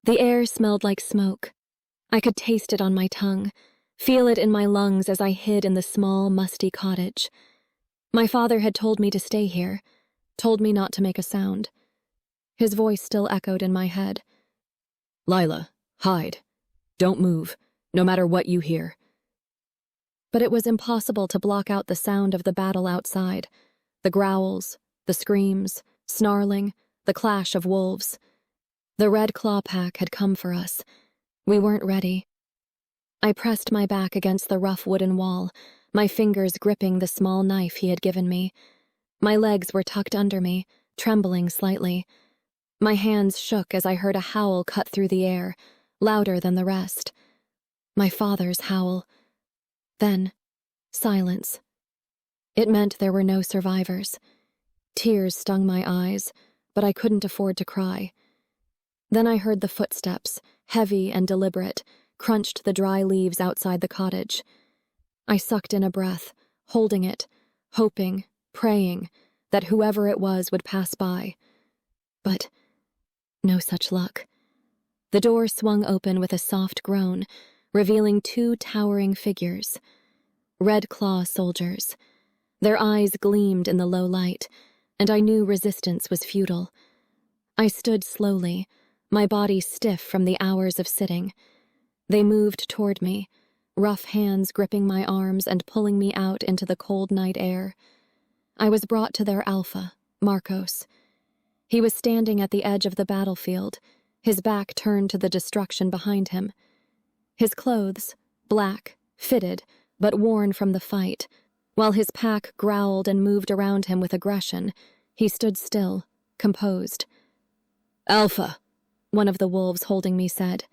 The air smelled like smoke. I could taste it on my tongue, feel it in my lungs as I hid in the small, musty cottage. My father had told me to stay here, told me not to make a sound. His voice still echoed in my head. Lila, hide. Don't move, no matter what you hear. But it was impossible to block out the sound of the battle outside, the growls, the screams, snarling, the clash of wolves. The Red Claw pack had come for us. We weren't ready. I pressed my back against the rough wooden wall, my fingers gripping the small knife he had given me. My legs were tucked under me, trembling slightly. My hands shook as I heard a howl cut through the air, louder than the rest. My father's howl. Then, silence. It meant there were no survivors. Tears stung my eyes, but I couldn't afford to cry. Then I heard the footsteps, heavy and deliberate, crunched the dry leaves outside the cottage. I sucked in a breath, holding it, hoping, praying, that whoever it was would pass by. But no such luck. The door swung open with a soft groan, revealing two towering figures. Red Claw soldiers. Their eyes gleamed in the low light, and I knew resistance was futile. I stood slowly, my body stiff from the hours of sitting. They moved toward me, rough hands gripping my arms and pulling me out into the cold night air. I was brought to their alpha, Marcos. He was standing at the edge of the battlefield, his back turned to the destruction behind him. His clothes, black, fitted, but worn from the fight. While his pack growled and moved around him with aggression, he stood still, composed. Alpha, one of the wolves holding me said.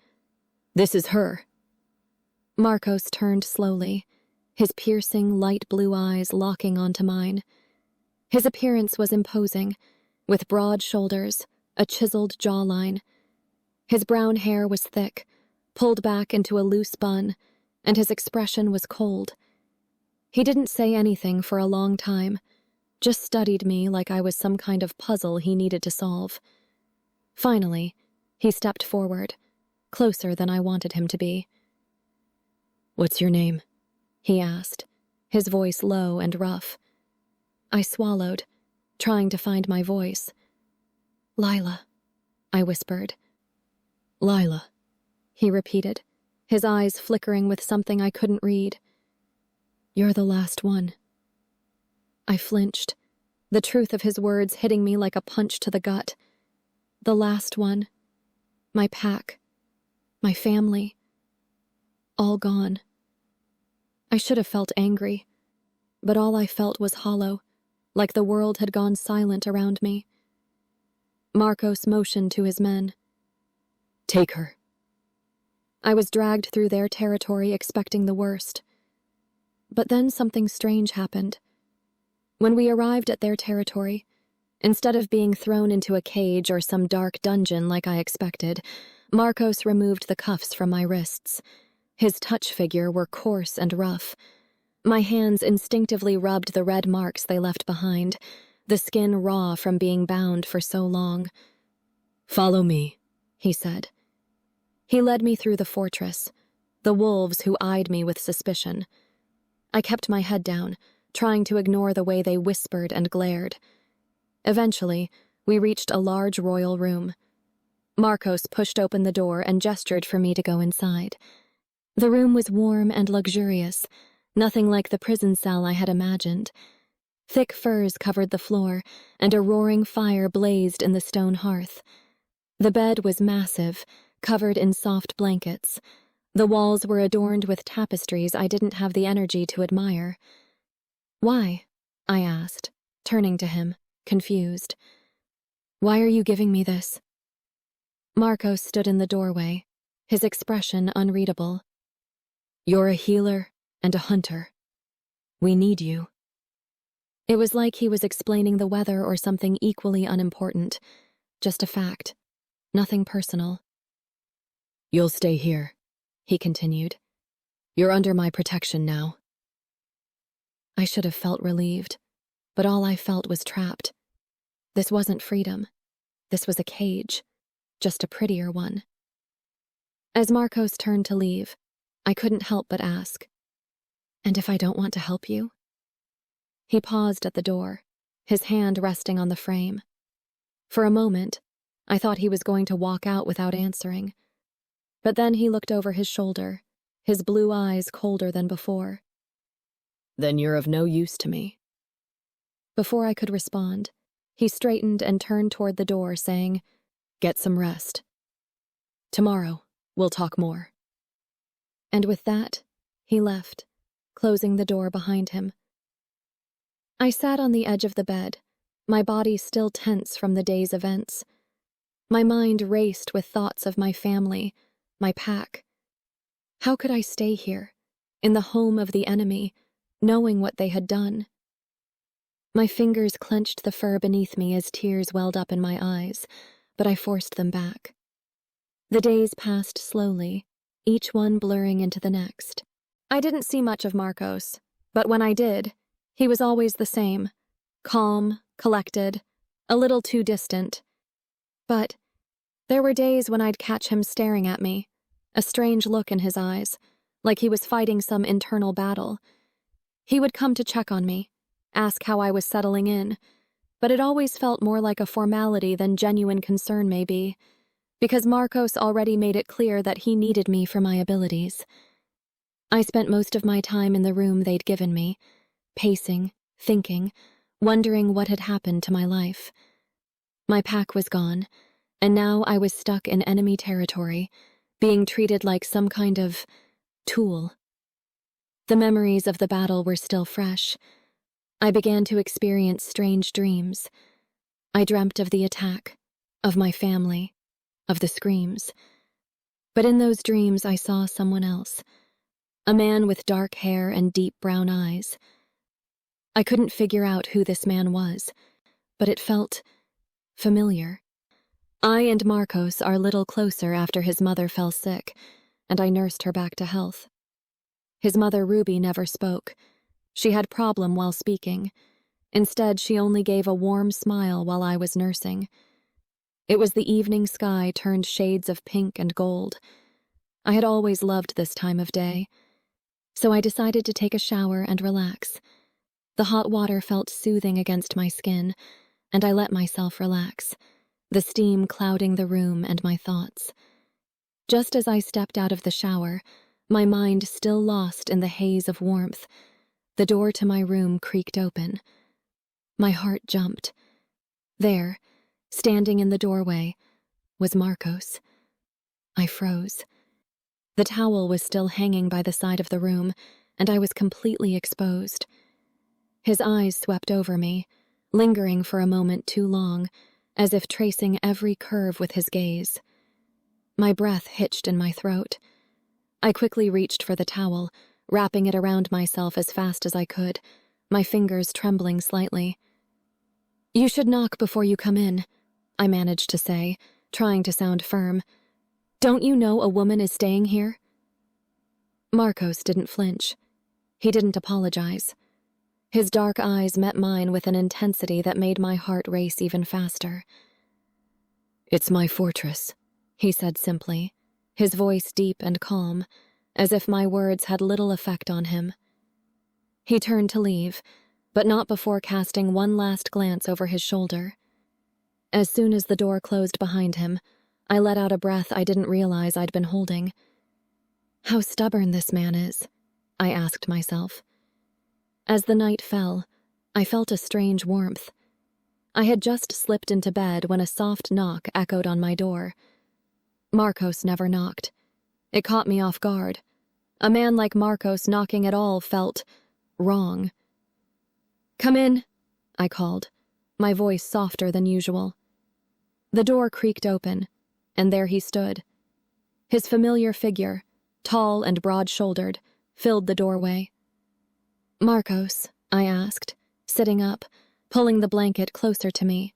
This is her. Marcos turned slowly, his piercing, light blue eyes locking onto mine. His appearance was imposing, with broad shoulders, a chiseled jawline. His brown hair was thick, pulled back into a loose bun, and his expression was cold. He didn't say anything for a long time, just studied me like I was some kind of puzzle he needed to solve. Finally, he stepped forward, closer than I wanted him to be. What's your name? He asked, his voice low and rough. I swallowed, trying to find my voice. Lila, I whispered. Lila, he repeated, his eyes flickering with something I couldn't read. You're the last one. I flinched, the truth of his words hitting me like a punch to the gut. The last one. My pack. My family. All gone. I should have felt angry, but all I felt was hollow, like the world had gone silent around me. Marcos motioned to his men. Take her. I was dragged through their territory expecting the worst. But then something strange happened. When we arrived at their territory, instead of being thrown into a cage or some dark dungeon like I expected, Marcos removed the cuffs from my wrists. His touch figure were coarse and rough. My hands instinctively rubbed the red marks they left behind, the skin raw from being bound for so long. Follow me, he said. He led me through the fortress, the wolves who eyed me with suspicion. I kept my head down, trying to ignore the way they whispered and glared. Eventually, we reached a large royal room. Marcos pushed open the door and gestured for me to go inside. The room was warm and luxurious, nothing like the prison cell I had imagined. Thick furs covered the floor, and a roaring fire blazed in the stone hearth. The bed was massive, covered in soft blankets. The walls were adorned with tapestries I didn't have the energy to admire. Why? I asked, turning to him, confused. Why are you giving me this? Marcos stood in the doorway, his expression unreadable. You're a healer and a hunter. We need you. It was like he was explaining the weather or something equally unimportant. Just a fact. Nothing personal. You'll stay here, he continued. You're under my protection now. I should have felt relieved, but all I felt was trapped. This wasn't freedom. This was a cage, just a prettier one. As Marcos turned to leave, I couldn't help but ask, "And if I don't want to help you?" He paused at the door, his hand resting on the frame. For a moment, I thought he was going to walk out without answering. But then he looked over his shoulder, his blue eyes colder than before. "Then you're of no use to me." Before I could respond, he straightened and turned toward the door, saying, "Get some rest. Tomorrow, we'll talk more." And with that, he left, closing the door behind him. I sat on the edge of the bed, my body still tense from the day's events. My mind raced with thoughts of my family, my pack. How could I stay here, in the home of the enemy, knowing what they had done? My fingers clenched the fur beneath me as tears welled up in my eyes, but I forced them back. The days passed slowly, each one blurring into the next. I didn't see much of Marcos, but when I did, he was always the same, calm, collected, a little too distant. But there were days when I'd catch him staring at me, a strange look in his eyes, like he was fighting some internal battle. He would come to check on me, ask how I was settling in, but it always felt more like a formality than genuine concern may be, because Marcos already made it clear that he needed me for my abilities. I spent most of my time in the room they'd given me, pacing, thinking, wondering what had happened to my life. My pack was gone, and now I was stuck in enemy territory, being treated like some kind of tool. The memories of the battle were still fresh. I began to experience strange dreams. I dreamt of the attack, of my family, of the screams. But in those dreams I saw someone else, a man with dark hair and deep brown eyes. I couldn't figure out who this man was, but it felt familiar. I and Marcos are little closer after his mother fell sick, and I nursed her back to health. His mother, Ruby, never spoke. She had problem while speaking. Instead, she only gave a warm smile while I was nursing. It was the evening sky turned shades of pink and gold. I had always loved this time of day, so I decided to take a shower and relax. The hot water felt soothing against my skin, and I let myself relax, the steam clouding the room and my thoughts. Just as I stepped out of the shower, my mind still lost in the haze of warmth, the door to my room creaked open. My heart jumped. There, standing in the doorway, was Marcos. I froze. The towel was still hanging by the side of the room, and I was completely exposed. His eyes swept over me, lingering for a moment too long, as if tracing every curve with his gaze. My breath hitched in my throat. I quickly reached for the towel, wrapping it around myself as fast as I could, my fingers trembling slightly. "You should knock before you come in," I managed to say, trying to sound firm. "Don't you know a woman is staying here?" Marcos didn't flinch. He didn't apologize. His dark eyes met mine with an intensity that made my heart race even faster. "It's my fortress," he said simply, his voice deep and calm, as if my words had little effect on him. He turned to leave, but not before casting one last glance over his shoulder. As soon as the door closed behind him, I let out a breath I didn't realize I'd been holding. How stubborn this man is, I asked myself. As the night fell, I felt a strange warmth. I had just slipped into bed when a soft knock echoed on my door. Marcos never knocked. It caught me off guard. A man like Marcos knocking at all felt wrong. "Come in," I called, my voice softer than usual. The door creaked open, and there he stood. His familiar figure, tall and broad-shouldered, filled the doorway. "Marcos," I asked, sitting up, pulling the blanket closer to me.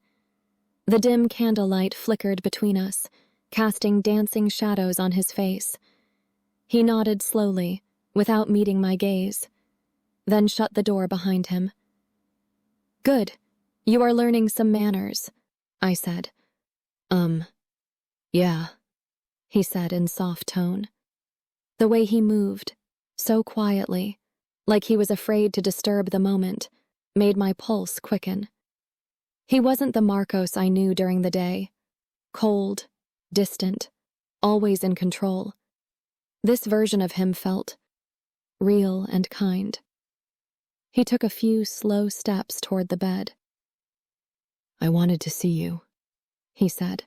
The dim candlelight flickered between us, casting dancing shadows on his face. He nodded slowly, without meeting my gaze, then shut the door behind him. "Good. You are learning some manners," I said. Yeah. he said in soft tone. The way he moved, so quietly, like he was afraid to disturb the moment, made my pulse quicken. He wasn't the Marcos I knew during the day. Cold, distant, always in control. This version of him felt real and kind. He took a few slow steps toward the bed. I wanted to see you, he said,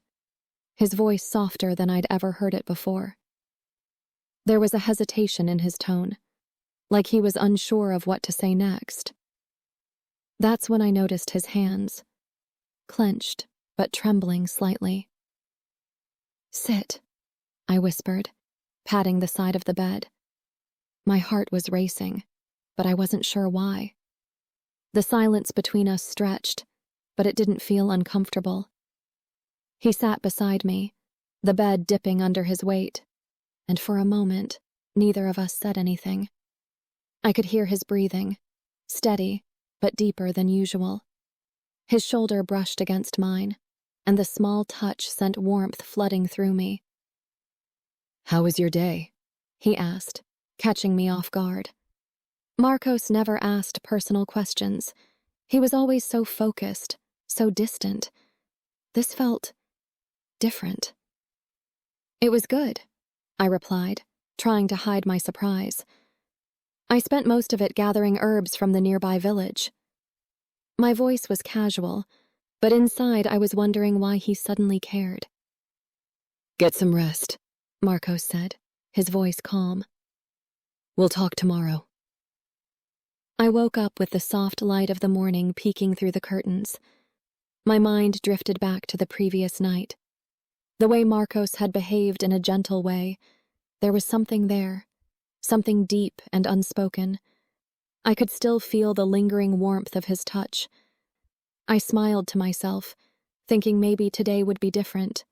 his voice softer than I'd ever heard it before. There was a hesitation in his tone, like he was unsure of what to say next. That's when I noticed his hands, clenched but trembling slightly. Sit, I whispered, patting the side of the bed. My heart was racing, but I wasn't sure why. The silence between us stretched, but it didn't feel uncomfortable. He sat beside me, the bed dipping under his weight, and for a moment, neither of us said anything. I could hear his breathing, steady, but deeper than usual. His shoulder brushed against mine, and the small touch sent warmth flooding through me. How was your day? He asked, catching me off guard. Marcos never asked personal questions. He was always so focused, so distant. This felt different. It was good, I replied, trying to hide my surprise. I spent most of it gathering herbs from the nearby village. My voice was casual, but inside I was wondering why he suddenly cared. Get some rest, Marcos said, his voice calm. We'll talk tomorrow. I woke up with the soft light of the morning peeking through the curtains. My mind drifted back to the previous night. The way Marcos had behaved in a gentle way, there was something there, something deep and unspoken. I could still feel the lingering warmth of his touch. I smiled to myself, thinking maybe today would be different.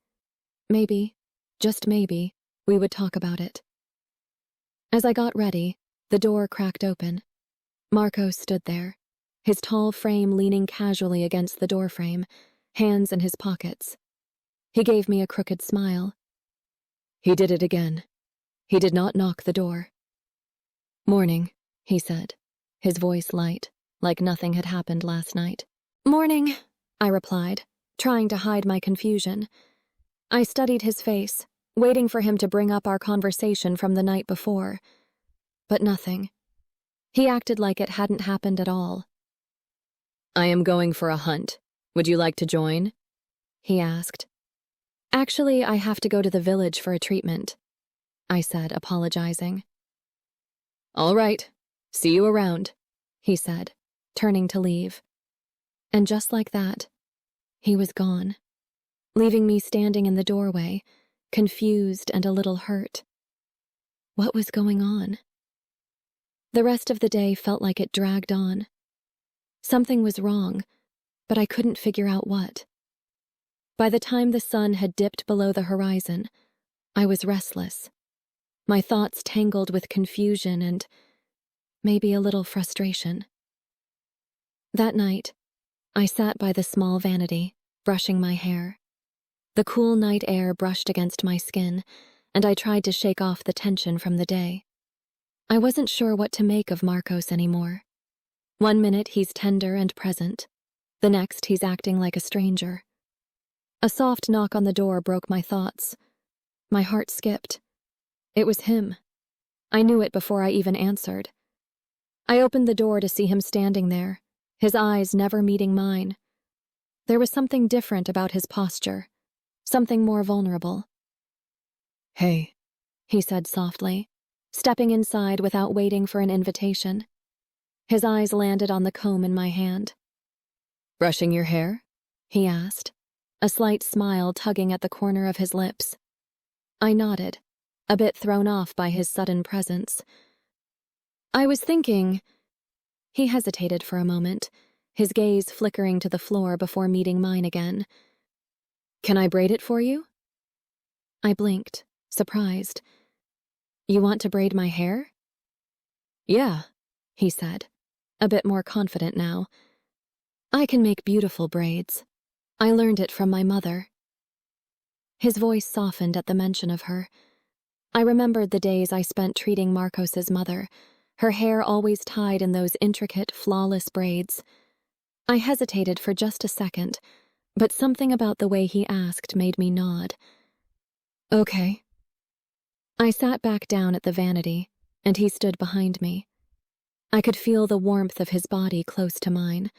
Maybe, just maybe, we would talk about it. As I got ready, the door cracked open. Marcos stood there, his tall frame leaning casually against the doorframe, hands in his pockets. He gave me a crooked smile. He did it again. He did not knock the door. Morning, he said, his voice light, like nothing had happened last night. Morning, I replied, trying to hide my confusion. I studied his face, waiting for him to bring up our conversation from the night before. But nothing. He acted like it hadn't happened at all. I am going for a hunt. Would you like to join? He asked. Actually, I have to go to the village for a treatment, I said, apologizing. All right. See you around, he said, turning to leave. And just like that, he was gone, leaving me standing in the doorway, confused and a little hurt. What was going on? The rest of the day felt like it dragged on. Something was wrong, but I couldn't figure out what. By the time the sun had dipped below the horizon, I was restless, my thoughts tangled with confusion and maybe a little frustration. That night, I sat by the small vanity, brushing my hair. The cool night air brushed against my skin, and I tried to shake off the tension from the day. I wasn't sure what to make of Marcos anymore. One minute he's tender and present. The next he's acting like a stranger. A soft knock on the door broke my thoughts. My heart skipped. It was him. I knew it before I even answered. I opened the door to see him standing there, his eyes never meeting mine. There was something different about his posture, something more vulnerable. Hey, he said softly, stepping inside without waiting for an invitation. His eyes landed on the comb in my hand. Brushing your hair? He asked, a slight smile tugging at the corner of his lips. I nodded, a bit thrown off by his sudden presence. I was thinking... He hesitated for a moment, his gaze flickering to the floor before meeting mine again. Can I braid it for you? I blinked, surprised. You want to braid my hair? Yeah, he said, a bit more confident now. I can make beautiful braids. I learned it from my mother. His voice softened at the mention of her. I remembered the days I spent treating Marcos's mother, her hair always tied in those intricate, flawless braids. I hesitated for just a second, but something about the way he asked made me nod. Okay. I sat back down at the vanity, and he stood behind me. I could feel the warmth of his body close to mine,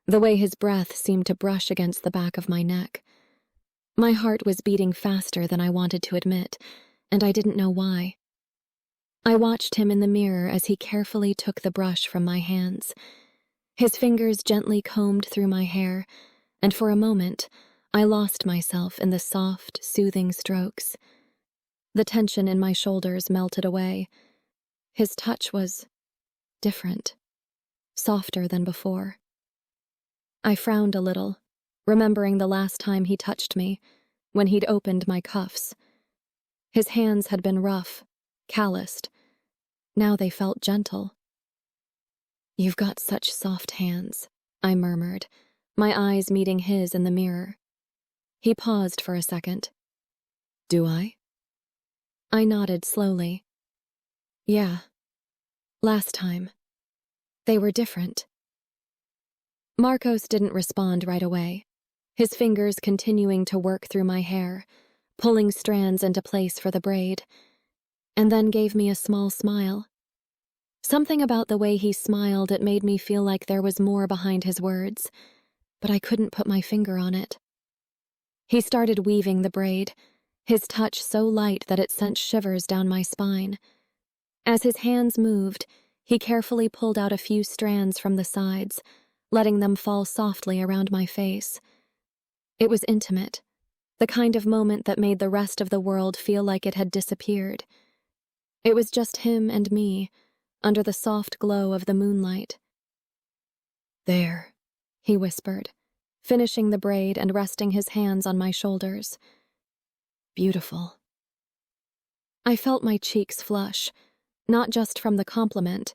the way his breath seemed to brush against the back of my neck. My heart was beating faster than I wanted to admit, and I didn't know why. I watched him in the mirror as he carefully took the brush from my hands. His fingers gently combed through my hair, and for a moment, I lost myself in the soft, soothing strokes. The tension in my shoulders melted away. His touch was different, softer than before. I frowned a little, remembering the last time he touched me, when he'd opened my cuffs. His hands had been rough, calloused. Now they felt gentle. "You've got such soft hands," I murmured, my eyes meeting his in the mirror. He paused for a second. "Do I?" I nodded slowly. "Yeah. Last time. They were different." Marcos didn't respond right away, his fingers continuing to work through my hair, pulling strands into place for the braid, and then gave me a small smile. Something about the way he smiled, it made me feel like there was more behind his words, but I couldn't put my finger on it. He started weaving the braid, his touch so light that it sent shivers down my spine. As his hands moved, he carefully pulled out a few strands from the sides, letting them fall softly around my face. It was intimate, the kind of moment that made the rest of the world feel like it had disappeared. It was just him and me, under the soft glow of the moonlight. "There," he whispered, finishing the braid and resting his hands on my shoulders. "Beautiful." I felt my cheeks flush, not just from the compliment,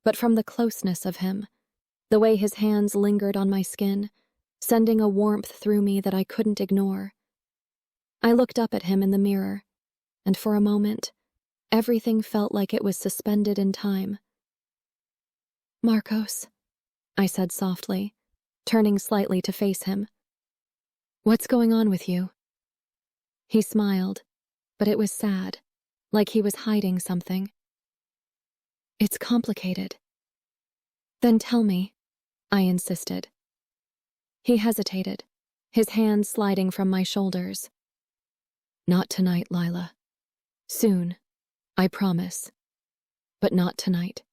but from the closeness of him, the way his hands lingered on my skin, sending a warmth through me that I couldn't ignore. I looked up at him in the mirror, and for a moment, everything felt like it was suspended in time. "Marcos," I said softly, turning slightly to face him. "What's going on with you?" He smiled, but it was sad, like he was hiding something. "It's complicated." "Then tell me," I insisted. He hesitated, his hands sliding from my shoulders. "Not tonight, Lila. Soon, I promise. But not tonight."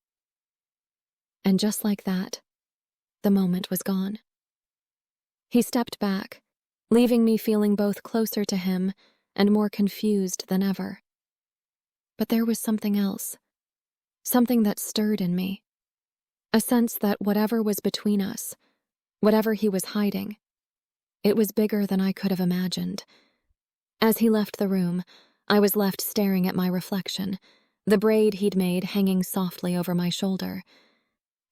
And just like that, the moment was gone. He stepped back, leaving me feeling both closer to him and more confused than ever. But there was something else, something that stirred in me, a sense that whatever was between us, whatever he was hiding, it was bigger than I could have imagined. As he left the room, I was left staring at my reflection, the braid he'd made hanging softly over my shoulder.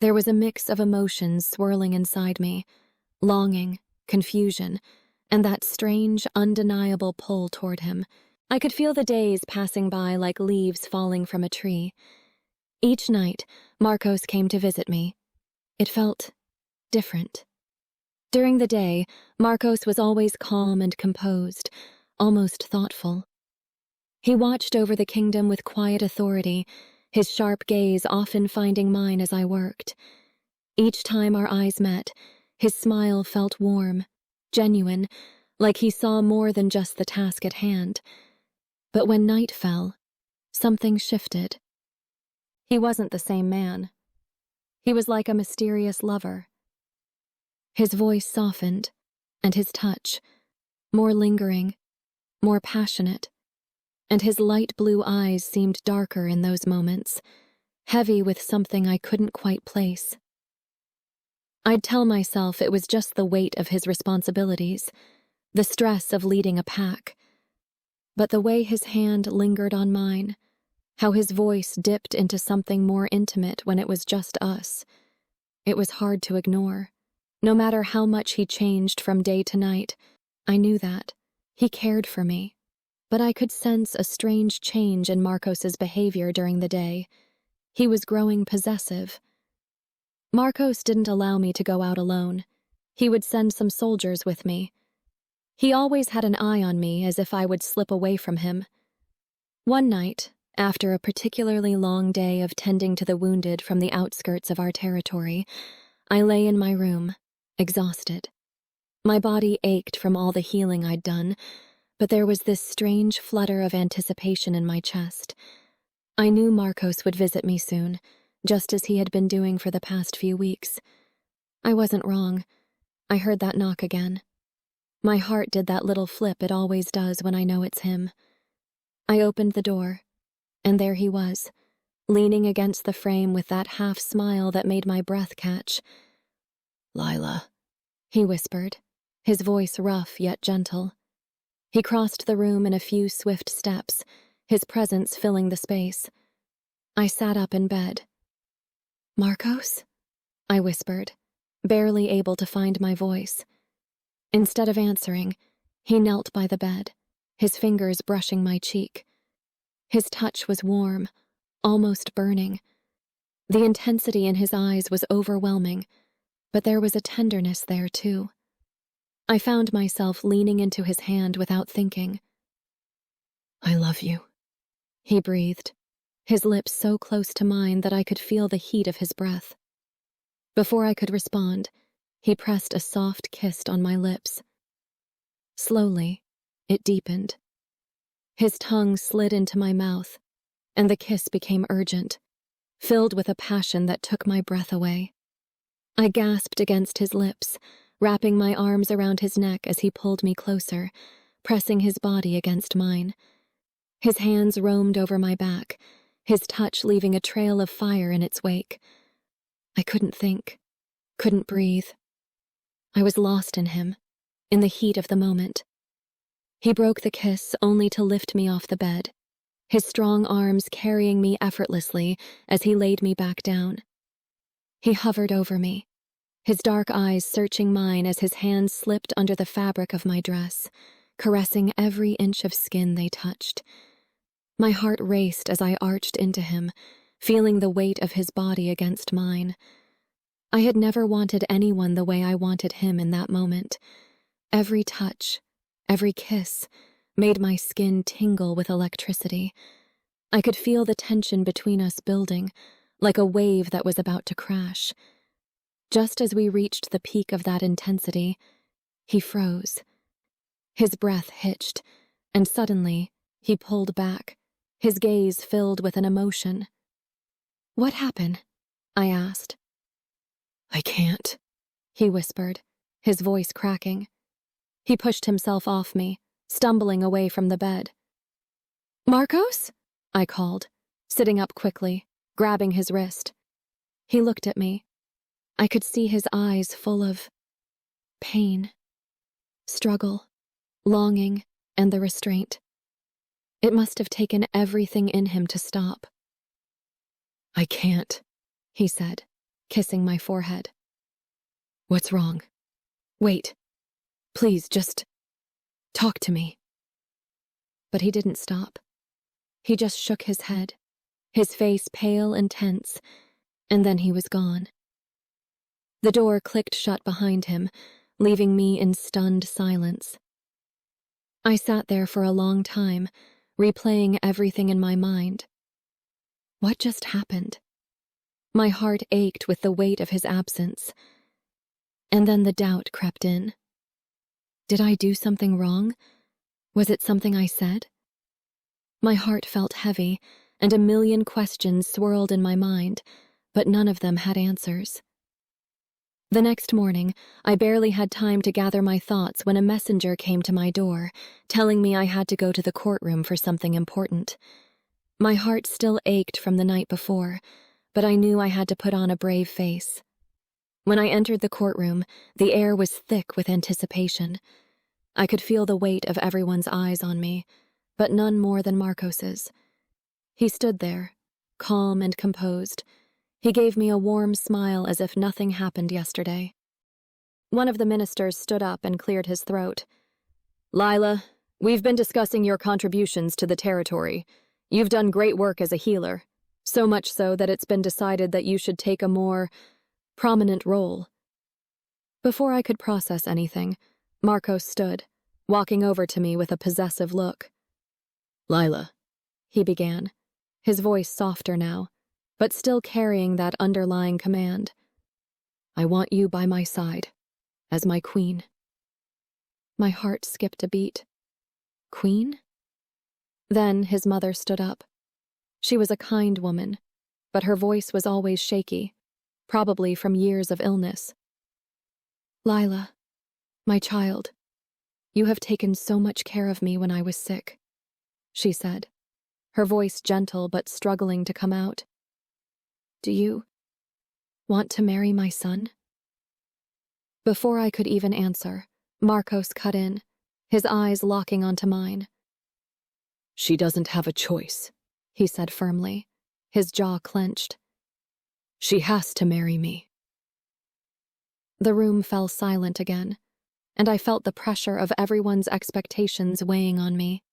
There was a mix of emotions swirling inside me, longing, confusion, and that strange, undeniable pull toward him. I could feel the days passing by like leaves falling from a tree. Each night, Marcos came to visit me. It felt different. During the day, Marcos was always calm and composed, almost thoughtful. He watched over the kingdom with quiet authority, his sharp gaze often finding mine as I worked. Each time our eyes met, his smile felt warm, genuine, like he saw more than just the task at hand. But when night fell, something shifted. He wasn't the same man. He was like a mysterious lover. His voice softened, and his touch, more lingering, more passionate, and his light blue eyes seemed darker in those moments, heavy with something I couldn't quite place. I'd tell myself it was just the weight of his responsibilities, the stress of leading a pack. But the way his hand lingered on mine, how his voice dipped into something more intimate when it was just us, it was hard to ignore. No matter how much he changed from day to night, I knew that. He cared for me, but I could sense a strange change in Marcos's behavior during the day. He was growing possessive. Marcos didn't allow me to go out alone. He would send some soldiers with me. He always had an eye on me, as if I would slip away from him. One night, after a particularly long day of tending to the wounded from the outskirts of our territory, I lay in my room, exhausted. My body ached from all the healing I'd done, but there was this strange flutter of anticipation in my chest. I knew Marcos would visit me soon, just as he had been doing for the past few weeks. I wasn't wrong. I heard that knock again. My heart did that little flip it always does when I know it's him. I opened the door, and there he was, leaning against the frame with that half smile that made my breath catch. "Lila," he whispered, his voice rough yet gentle. He crossed the room in a few swift steps, his presence filling the space. I sat up in bed. "Marcos?" I whispered, barely able to find my voice. Instead of answering, he knelt by the bed, his fingers brushing my cheek. His touch was warm, almost burning. The intensity in his eyes was overwhelming, but there was a tenderness there, too. I found myself leaning into his hand without thinking. "I love you," he breathed, his lips so close to mine that I could feel the heat of his breath. Before I could respond, he pressed a soft kiss on my lips. Slowly, it deepened. His tongue slid into my mouth, and the kiss became urgent, filled with a passion that took my breath away. I gasped against his lips, wrapping my arms around his neck as he pulled me closer, pressing his body against mine. His hands roamed over my back, his touch leaving a trail of fire in its wake. I couldn't think, couldn't breathe. I was lost in him, in the heat of the moment. He broke the kiss only to lift me off the bed, his strong arms carrying me effortlessly as he laid me back down. He hovered over me, his dark eyes searching mine as his hands slipped under the fabric of my dress, caressing every inch of skin they touched. My heart raced as I arched into him, feeling the weight of his body against mine. I had never wanted anyone the way I wanted him in that moment. Every touch, every kiss, made my skin tingle with electricity. I could feel the tension between us building, like a wave that was about to crash. Just as we reached the peak of that intensity, he froze. His breath hitched, and suddenly he pulled back, his gaze filled with an emotion. "What happened?" I asked. "I can't," he whispered, his voice cracking. He pushed himself off me, stumbling away from the bed. "Marcos?" I called, sitting up quickly, grabbing his wrist. He looked at me. I could see his eyes full of pain, struggle, longing, and the restraint. It must have taken everything in him to stop. "I can't," he said, kissing my forehead. "What's wrong? Wait. Please, just talk to me." But he didn't stop. He just shook his head, his face pale and tense, and then he was gone. The door clicked shut behind him, leaving me in stunned silence. I sat there for a long time, replaying everything in my mind. What just happened? My heart ached with the weight of his absence. And then the doubt crept in. Did I do something wrong? Was it something I said? My heart felt heavy, and a million questions swirled in my mind, but none of them had answers. The next morning, I barely had time to gather my thoughts when a messenger came to my door, telling me I had to go to the courtroom for something important. My heart still ached from the night before, but I knew I had to put on a brave face. When I entered the courtroom, the air was thick with anticipation. I could feel the weight of everyone's eyes on me, but none more than Marcos's. He stood there, calm and composed. He gave me a warm smile as if nothing happened yesterday. One of the ministers stood up and cleared his throat. "Lila, We've been discussing your contributions to the territory. You've done great work as a healer, so much so that it's been decided that you should take a more prominent role. Before I could process anything, Marcos stood, walking over to me with a possessive look. Lila, He began, his voice softer now, but still carrying that underlying command. I want you by my side, as my queen. My heart skipped a beat. Queen? Then his mother stood up. She was a kind woman, but her voice was always shaky, probably from years of illness. Lila, my child, you have taken so much care of me when I was sick, she said, her voice gentle but struggling to come out. Do you want to marry my son? Before I could even answer, Marcos cut in, his eyes locking onto mine. she doesn't have a choice, He said firmly, his jaw clenched. She has to marry me. The room fell silent again, and I felt the pressure of everyone's expectations weighing on me.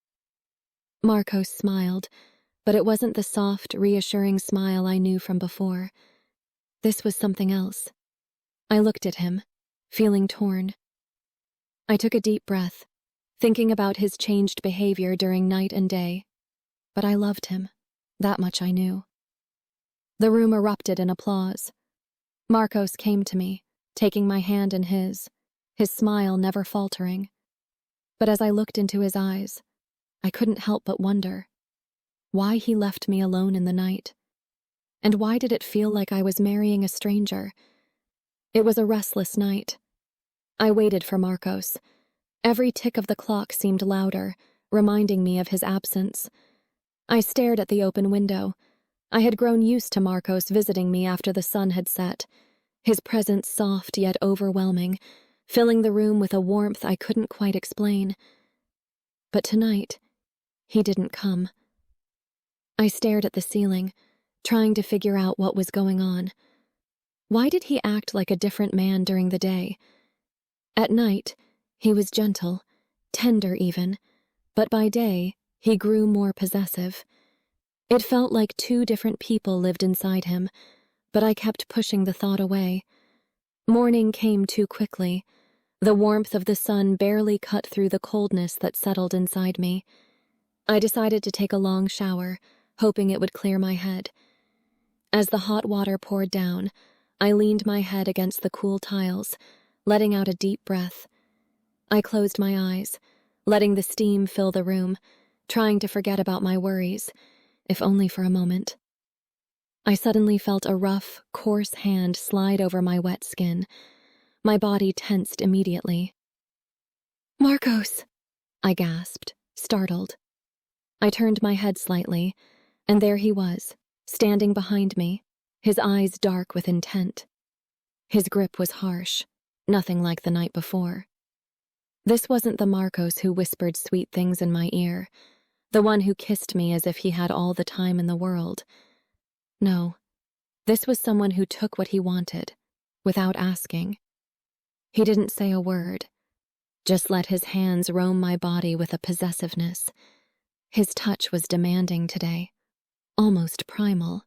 Marcos smiled, but it wasn't the soft, reassuring smile I knew from before. This was something else. I looked at him, feeling torn. I took a deep breath, thinking about his changed behavior during night and day. But I loved him. That much I knew. The room erupted in applause. Marcos came to me, taking my hand in his smile never faltering. But as I looked into his eyes, I couldn't help but wonder why he left me alone in the night. And why did it feel like I was marrying a stranger? It was a restless night. I waited for Marcos. Every tick of the clock seemed louder, reminding me of his absence. I stared at the open window. I had grown used to Marcos visiting me after the sun had set, his presence soft yet overwhelming, filling the room with a warmth I couldn't quite explain. But tonight, he didn't come. I stared at the ceiling, trying to figure out what was going on. Why did he act like a different man during the day? At night, he was gentle, tender even, but by day, he grew more possessive. It felt like two different people lived inside him, but I kept pushing the thought away. Morning came too quickly. The warmth of the sun barely cut through the coldness that settled inside me. I decided to take a long shower, hoping it would clear my head. As the hot water poured down, I leaned my head against the cool tiles, letting out a deep breath. I closed my eyes, letting the steam fill the room, trying to forget about my worries, if only for a moment. I suddenly felt a rough, coarse hand slide over my wet skin. My body tensed immediately. "Marcos!" I gasped, startled. I turned my head slightly, and there he was, standing behind me, his eyes dark with intent. His grip was harsh, nothing like the night before. This wasn't the Marcos who whispered sweet things in my ear, the one who kissed me as if he had all the time in the world. No, this was someone who took what he wanted, without asking. He didn't say a word, just let his hands roam my body with a possessiveness. His touch was demanding today, almost primal.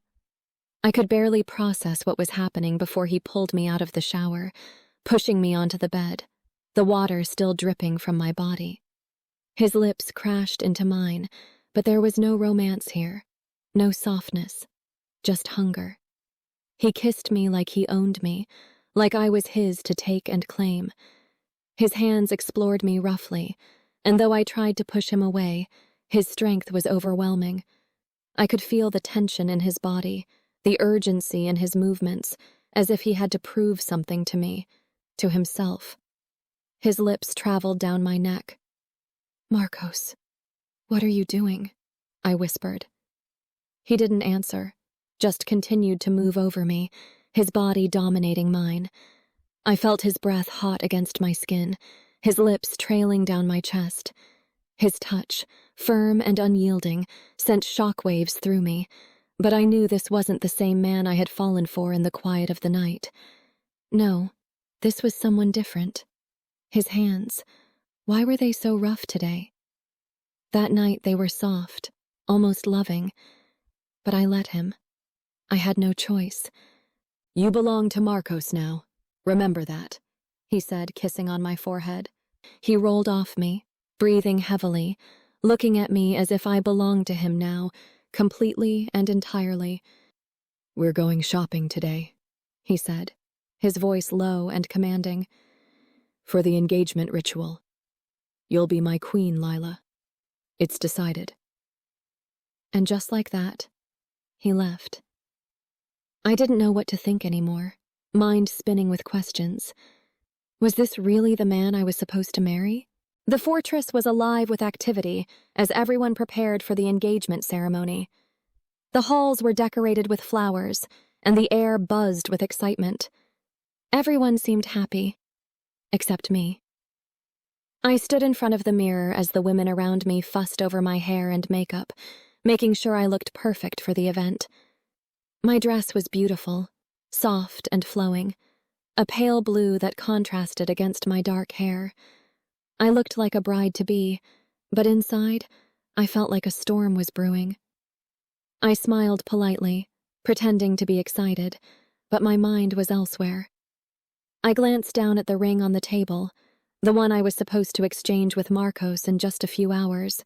I could barely process what was happening before he pulled me out of the shower, pushing me onto the bed, the water still dripping from my body. His lips crashed into mine, but there was no romance here, no softness, just hunger. He kissed me like he owned me, like I was his to take and claim. His hands explored me roughly, and though I tried to push him away, his strength was overwhelming. I could feel the tension in his body, the urgency in his movements, as if he had to prove something to me, to himself. His lips traveled down my neck. "Marcos, what are you doing?" I whispered. He didn't answer, just continued to move over me, his body dominating mine. I felt his breath hot against my skin, his lips trailing down my chest. His touch, firm and unyielding, sent shockwaves through me, but I knew this wasn't the same man I had fallen for in the quiet of the night. No, this was someone different. His hands, why were they so rough today? That night they were soft, almost loving, but I let him. I had no choice. You belong to Marcos now. Remember that, he said, kissing on my forehead. He rolled off me, breathing heavily, looking at me as if I belonged to him now, completely and entirely. We're going shopping today, he said, his voice low and commanding. For the engagement ritual. You'll be my queen, Lila. It's decided. And just like that, he left. I didn't know what to think anymore, mind spinning with questions. Was this really the man I was supposed to marry? The fortress was alive with activity as everyone prepared for the engagement ceremony. The halls were decorated with flowers, and the air buzzed with excitement. Everyone seemed happy, except me. I stood in front of the mirror as the women around me fussed over my hair and makeup, making sure I looked perfect for the event. My dress was beautiful, soft and flowing, a pale blue that contrasted against my dark hair. I looked like a bride-to-be, but inside, I felt like a storm was brewing. I smiled politely, pretending to be excited, but my mind was elsewhere. I glanced down at the ring on the table, the one I was supposed to exchange with Marcos in just a few hours.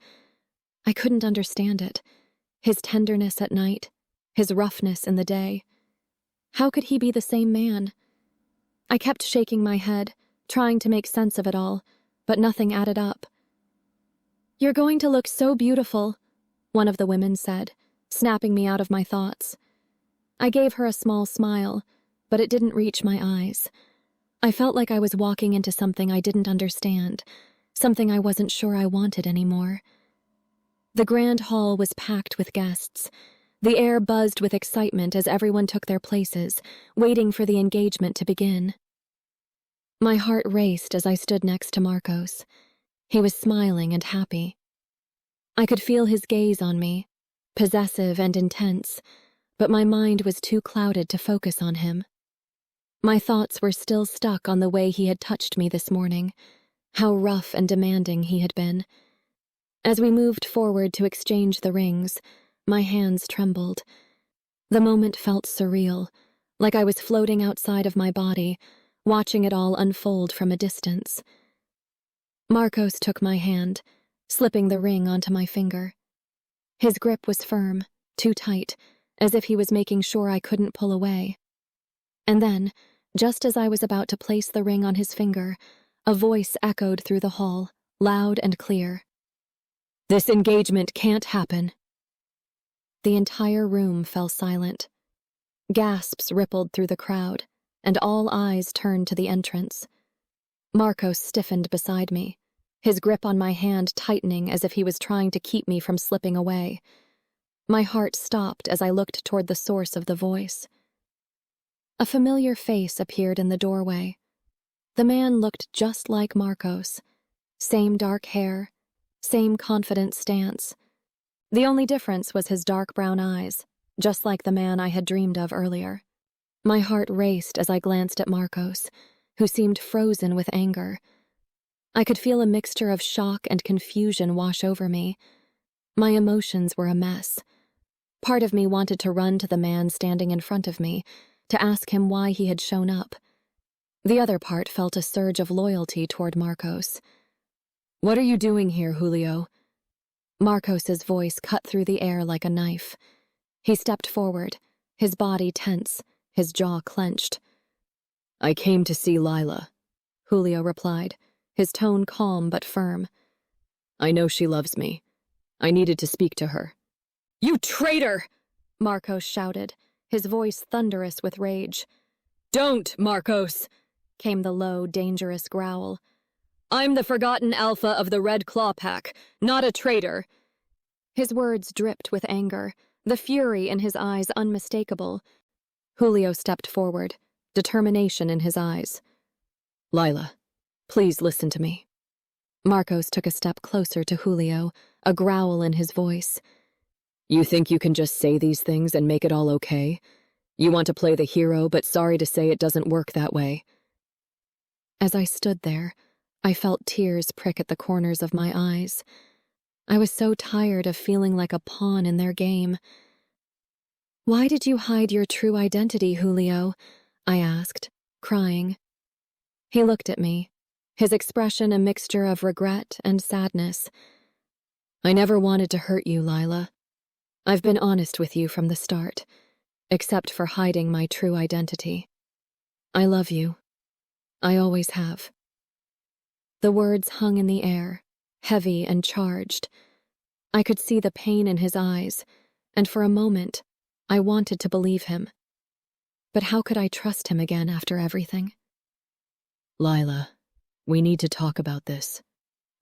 I couldn't understand it. His tenderness at night, his roughness in the day. How could he be the same man? I kept shaking my head, trying to make sense of it all, but nothing added up. "You're going to look so beautiful," one of the women said, snapping me out of my thoughts. I gave her a small smile, but it didn't reach my eyes. I felt like I was walking into something I didn't understand, something I wasn't sure I wanted anymore. The grand hall was packed with guests. The air buzzed with excitement as everyone took their places, waiting for the engagement to begin. My heart raced as I stood next to Marcos. He was smiling and happy. I could feel his gaze on me, possessive and intense, but my mind was too clouded to focus on him. My thoughts were still stuck on the way he had touched me this morning, how rough and demanding he had been. As we moved forward to exchange the rings, my hands trembled. The moment felt surreal, like I was floating outside of my body, watching it all unfold from a distance. Marcos took my hand, slipping the ring onto my finger. His grip was firm, too tight, as if he was making sure I couldn't pull away. And then, just as I was about to place the ring on his finger, a voice echoed through the hall, loud and clear. "This engagement can't happen." The entire room fell silent. Gasps rippled through the crowd, and all eyes turned to the entrance. Marcos stiffened beside me, his grip on my hand tightening as if he was trying to keep me from slipping away. My heart stopped as I looked toward the source of the voice. A familiar face appeared in the doorway. The man looked just like Marcos. Same dark hair, same confident stance. The only difference was his dark brown eyes, just like the man I had dreamed of earlier. My heart raced as I glanced at Marcos, who seemed frozen with anger. I could feel a mixture of shock and confusion wash over me. My emotions were a mess. Part of me wanted to run to the man standing in front of me, to ask him why he had shown up. The other part felt a surge of loyalty toward Marcos. "What are you doing here, Julio?" Marcos's voice cut through the air like a knife. He stepped forward, his body tense, his jaw clenched. "I came to see Lila," Julio replied, his tone calm but firm. "I know she loves me. I needed to speak to her." "You traitor!" Marcos shouted, his voice thunderous with rage. "Don't, Marcos!" came the low, dangerous growl. "I'm the forgotten alpha of the Red Claw Pack, not a traitor." His words dripped with anger, the fury in his eyes unmistakable. Julio stepped forward, determination in his eyes. "Lila, please listen to me." Marcos took a step closer to Julio, a growl in his voice. "You think you can just say these things and make it all okay? You want to play the hero, but sorry to say it doesn't work that way." As I stood there, I felt tears prick at the corners of my eyes. I was so tired of feeling like a pawn in their game. "Why did you hide your true identity, Julio?" I asked, crying. He looked at me, his expression a mixture of regret and sadness. "I never wanted to hurt you, Lila. I've been honest with you from the start, except for hiding my true identity. I love you. I always have." The words hung in the air, heavy and charged. I could see the pain in his eyes, and for a moment, I wanted to believe him. But how could I trust him again after everything? Lila, we need to talk about this,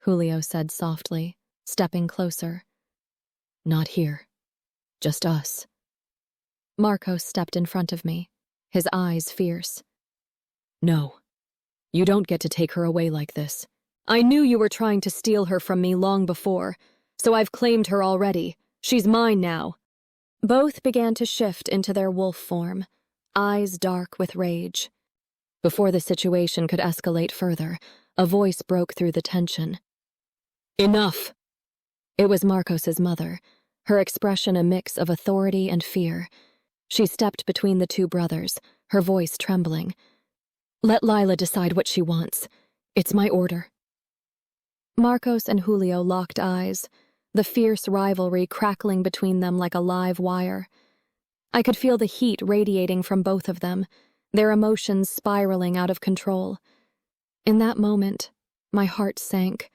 Julio said softly, stepping closer. Not here. Just us. Marcos stepped in front of me, his eyes fierce. No. You don't get to take her away like this. I knew you were trying to steal her from me long before, so I've claimed her already. She's mine now. Both began to shift into their wolf form, eyes dark with rage. Before the situation could escalate further, a voice broke through the tension. Enough! It was Marcos's mother, her expression a mix of authority and fear. She stepped between the two brothers, her voice trembling. "Let Lila decide what she wants. It's my order." Marcos and Julio locked eyes, the fierce rivalry crackling between them like a live wire. I could feel the heat radiating from both of them, their emotions spiraling out of control. In that moment, my heart sank.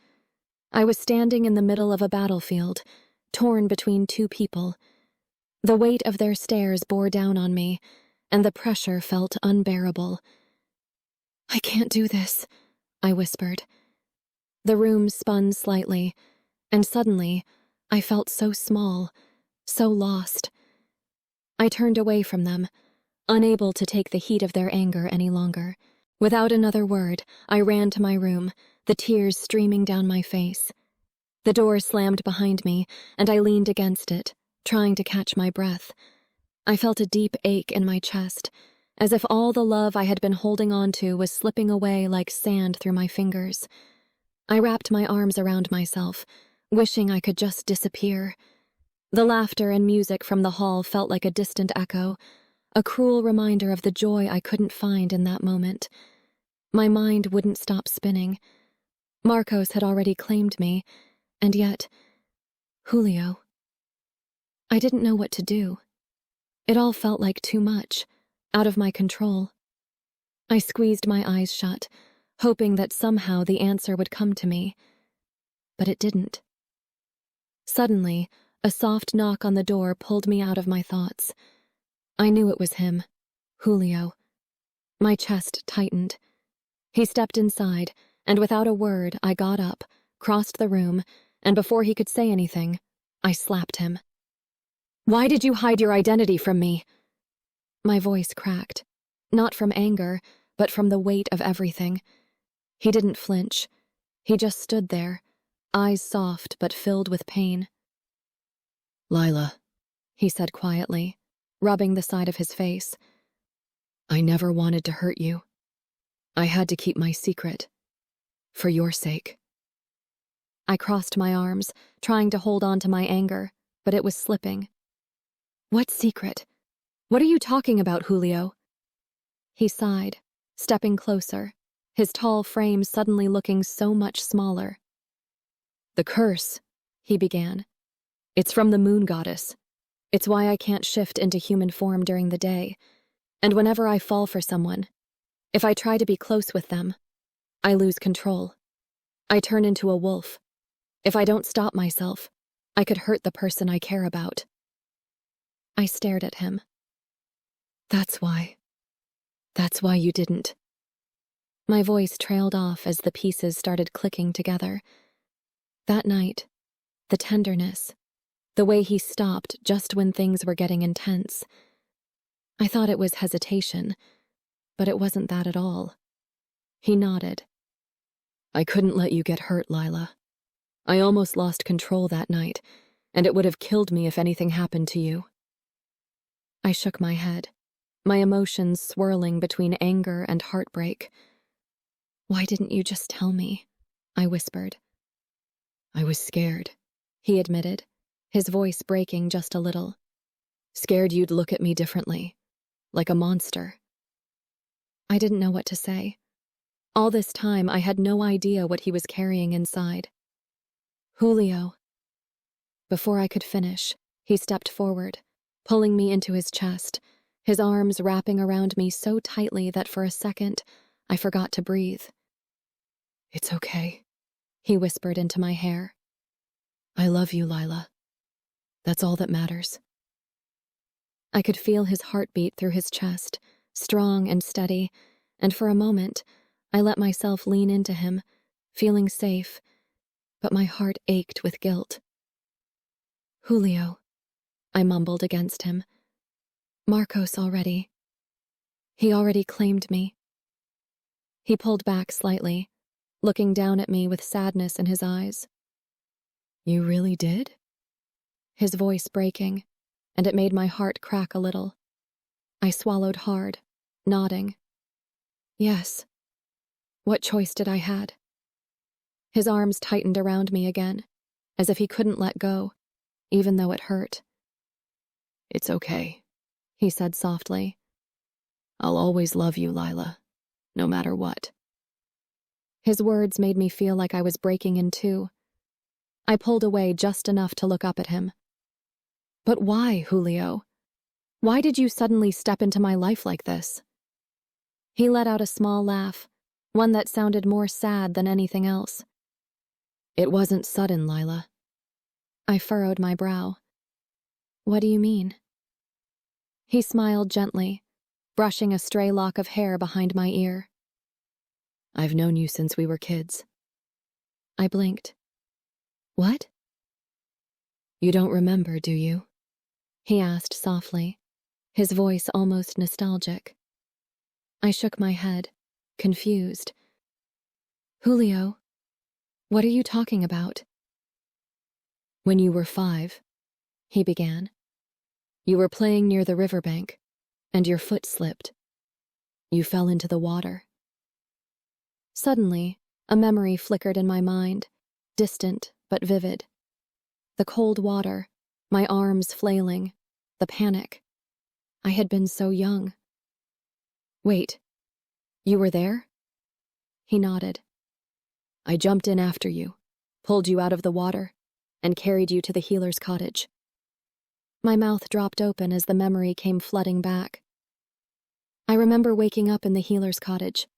I was standing in the middle of a battlefield, torn between two people. The weight of their stares bore down on me, and the pressure felt unbearable. "I can't do this," I whispered. The room spun slightly, and suddenly, I felt so small, so lost. I turned away from them, unable to take the heat of their anger any longer. Without another word, I ran to my room, the tears streaming down my face. The door slammed behind me, and I leaned against it, trying to catch my breath. I felt a deep ache in my chest, as if all the love I had been holding on to was slipping away like sand through my fingers. I wrapped my arms around myself, wishing I could just disappear. The laughter and music from the hall felt like a distant echo, a cruel reminder of the joy I couldn't find in that moment. My mind wouldn't stop spinning. Marcos had already claimed me, and yet, Julio. I didn't know what to do. It all felt like too much, out of my control. I squeezed my eyes shut, hoping that somehow the answer would come to me. But it didn't. Suddenly, a soft knock on the door pulled me out of my thoughts. I knew it was him, Julio. My chest tightened. He stepped inside, and without a word, I got up, crossed the room, and before he could say anything, I slapped him. "Why did you hide your identity from me?" My voice cracked, not from anger, but from the weight of everything. He didn't flinch. He just stood there, eyes soft but filled with pain. "Lila," he said quietly, rubbing the side of his face. "I never wanted to hurt you. I had to keep my secret. For your sake." I crossed my arms, trying to hold on to my anger, but it was slipping. "What secret? What are you talking about, Julio?" He sighed, stepping closer, his tall frame suddenly looking so much smaller. "The curse," he began. "It's from the moon goddess. It's why I can't shift into human form during the day. And whenever I fall for someone, if I try to be close with them, I lose control. I turn into a wolf. If I don't stop myself, I could hurt the person I care about." I stared at him. That's why you didn't." My voice trailed off as the pieces started clicking together. That night, the tenderness, the way he stopped just when things were getting intense. I thought it was hesitation, but it wasn't that at all. He nodded. "I couldn't let you get hurt, Lila. I almost lost control that night, and it would have killed me if anything happened to you." I shook my head, my emotions swirling between anger and heartbreak. "Why didn't you just tell me?" I whispered. "I was scared. he admitted, his voice breaking just a little. Scared you'd look at me differently, like a monster. I didn't know what to say. All this time, I had no idea what he was carrying inside. Julio. Before I could finish, he stepped forward, pulling me into his chest, his arms wrapping around me so tightly that for a second, I forgot to breathe. It's okay, he whispered into my hair. I love you, Lila. That's all that matters. I could feel his heartbeat through his chest, strong and steady, and for a moment, I let myself lean into him, feeling safe, but my heart ached with guilt. Julio, I mumbled against him. Marcos already. He already claimed me. He pulled back slightly, looking down at me with sadness in his eyes. You really did? His voice breaking, and it made my heart crack a little. I swallowed hard, nodding. Yes. What choice did I had? His arms tightened around me again, as if he couldn't let go, even though it hurt. It's okay, he said softly. I'll always love you, Lila, no matter what. His words made me feel like I was breaking in two. I pulled away just enough to look up at him. But why, Julio? Why did you suddenly step into my life like this? He let out a small laugh, one that sounded more sad than anything else. It wasn't sudden, Lila. I furrowed my brow. What do you mean? He smiled gently, brushing a stray lock of hair behind my ear. I've known you since we were kids. I blinked. What? You don't remember, do you? He asked softly, his voice almost nostalgic. I shook my head, confused. Julio, what are you talking about? When you were 5, he began. You were playing near the riverbank, and your foot slipped. You fell into the water. Suddenly, a memory flickered in my mind, distant but vivid. The cold water, my arms flailing, the panic. I had been so young. Wait, you were there? He nodded. I jumped in after you, pulled you out of the water, and carried you to the healer's cottage. My mouth dropped open as the memory came flooding back. I remember waking up in the healer's cottage.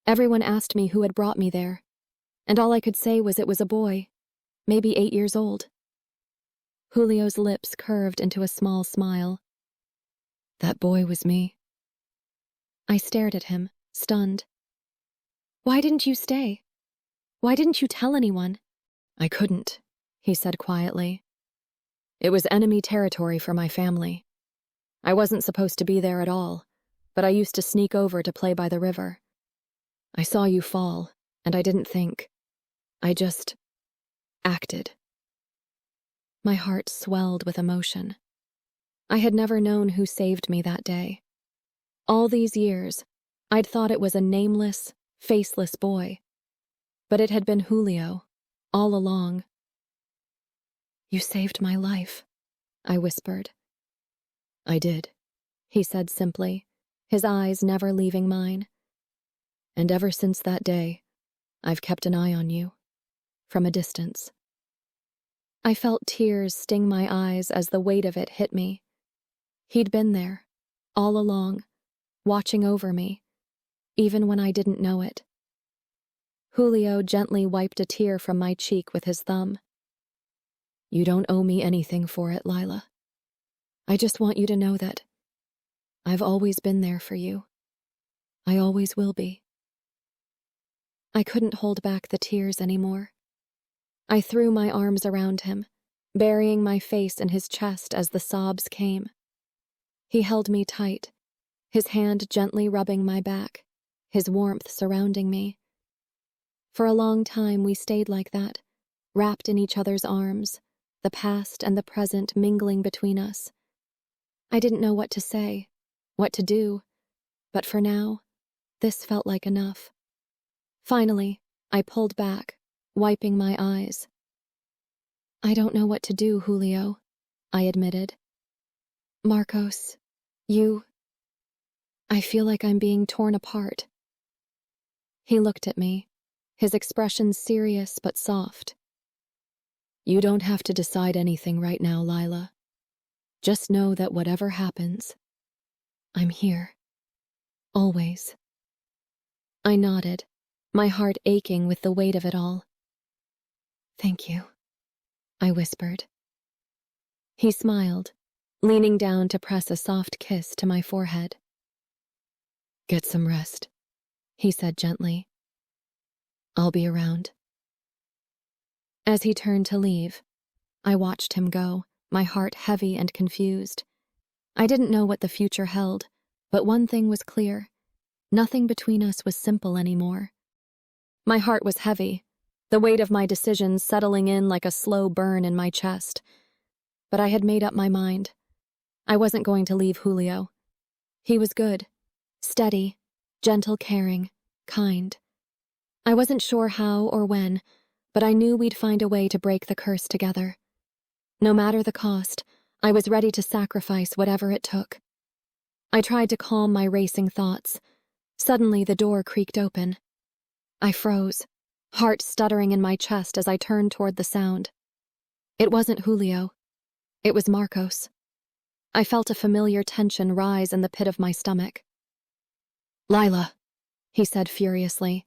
Everyone asked me who had brought me there, and all I could say was it was a boy, maybe 8 years old. Julio's lips curved into a small smile. That boy was me. I stared at him, stunned. Why didn't you stay? Why didn't you tell anyone? I couldn't, he said quietly. It was enemy territory for my family. I wasn't supposed to be there at all, but I used to sneak over to play by the river. I saw you fall, and I didn't think. I just acted. My heart swelled with emotion. I had never known who saved me that day. All these years, I'd thought it was a nameless, faceless boy. But it had been Julio, all along. You saved my life, I whispered. I did, he said simply, his eyes never leaving mine. And ever since that day, I've kept an eye on you, from a distance. I felt tears sting my eyes as the weight of it hit me. He'd been there, all along, watching over me, even when I didn't know it. Julio gently wiped a tear from my cheek with his thumb. You don't owe me anything for it, Lila. I just want you to know that I've always been there for you. I always will be. I couldn't hold back the tears anymore. I threw my arms around him, burying my face in his chest as the sobs came. He held me tight, his hand gently rubbing my back, his warmth surrounding me. For a long time we stayed like that, wrapped in each other's arms, the past and the present mingling between us. I didn't know what to say, what to do, but for now, this felt like enough. Finally, I pulled back, wiping my eyes. I don't know what to do, Julio, I admitted. Marcos, I feel like I'm being torn apart. He looked at me, his expression serious but soft. You don't have to decide anything right now, Lila. Just know that whatever happens, I'm here. Always. I nodded, my heart aching with the weight of it all. Thank you, I whispered. He smiled, leaning down to press a soft kiss to my forehead. Get some rest, he said gently. I'll be around. As he turned to leave, I watched him go, my heart heavy and confused. I didn't know what the future held, but one thing was clear. Nothing between us was simple anymore. My heart was heavy, the weight of my decisions settling in like a slow burn in my chest. But I had made up my mind. I wasn't going to leave Julio. He was good, steady, gentle, caring, kind. I wasn't sure how or when, but I knew we'd find a way to break the curse together. No matter the cost, I was ready to sacrifice whatever it took. I tried to calm my racing thoughts. Suddenly, the door creaked open. I froze, heart stuttering in my chest as I turned toward the sound. It wasn't Julio. It was Marcos. I felt a familiar tension rise in the pit of my stomach. Lila, he said furiously.